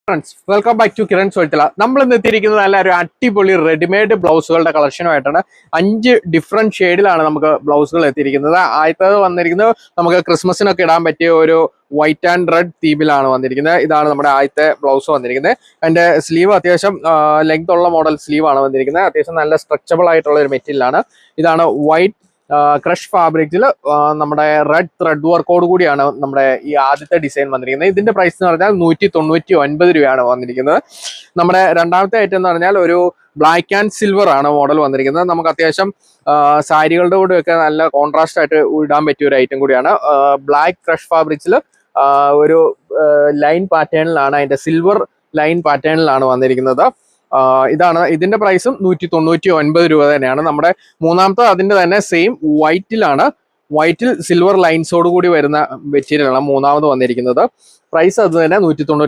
Friends welcome back to Kiran സോഴ്ത്തില. നമ്മൾ ഇന്ന് എത്തിയിരിക്കുന്നത് നല്ല ഒരു അടിപൊളി റെഡിമെയ്ഡ് ബ്ലൗസുകളുടെ കളക്ഷനുമായിട്ടാണ്. 5 ഡിഫറെന്റ് ഷെയ്ഡിലാണ് നമുക്ക് ബ്ലൗസുകൾ എത്തിയിരിക്കുന്നത്. ആദ്യത്തേത് വന്നിരിക്കുന്നത് നമുക്ക് ക്രിസ്മസിനൊക്കെ ഇടാൻ പറ്റിയ ഒരു വൈറ്റ് ആൻഡ് റെഡ് തീമിലാണ് വന്നിരിക്കുന്നത്. ഇതാണ് നമ്മുടെ ആദ്യത്തെ ബ്ലൗസ് വന്നിരിക്കുന്നത്. അതിന്റെ സ്ലീവ് അത്യാവശ്യം ലെങ്ത് ഉള്ള മോഡൽ സ്ലീവ് ആണ് വന്നിരിക്കുന്നത്. അത്യാവശ്യം നല്ല സ്ട്രെച്ചബിൾ ആയിട്ടുള്ള ഒരു മെറ്റീരിയലാണ്. ഇതാണ് വൈറ്റ് ക്രഷ് ഫാബ്രിക്സിൽ നമ്മുടെ റെഡ് ത്രെഡ് വർക്കോട് കൂടിയാണ് നമ്മുടെ ഈ ആദ്യത്തെ ഡിസൈൻ വന്നിരിക്കുന്നത്. ഇതിന്റെ പ്രൈസ് എന്ന് പറഞ്ഞാൽ 199 രൂപയാണ് വന്നിരിക്കുന്നത്. നമ്മുടെ രണ്ടാമത്തെ ഐറ്റം എന്ന് പറഞ്ഞാൽ ഒരു ബ്ലാക്ക് ആൻഡ് സിൽവർ ആണ് മോഡൽ വന്നിരിക്കുന്നത്. നമുക്ക് അത്യാവശ്യം സാരികളുടെ കൂടെയൊക്കെ നല്ല കോൺട്രാസ്റ്റ് ആയിട്ട് ഇടാൻ പറ്റിയ ഒരു ഐറ്റം കൂടിയാണ്. ബ്ലാക്ക് ക്രഷ് ഫാബ്രിക്സിൽ ഒരു ലൈൻ പാറ്റേണിലാണ്, അതിന്റെ സിൽവർ ലൈൻ പാറ്റേണിലാണ് വന്നിരിക്കുന്നത്. ഇതാണ് ഇതിന്റെ പ്രൈസും 199 രൂപ തന്നെയാണ്. നമ്മുടെ മൂന്നാമത്തെ അതിന്റെ തന്നെ സെയിം വൈറ്റിലാണ്. വൈറ്റിൽ സിൽവർ ലൈൻസോട് കൂടി വരുന്ന മെറ്റീരിയലാണ് മൂന്നാമത് വന്നിരിക്കുന്നത്. പ്രൈസ് അത് തന്നെ 199.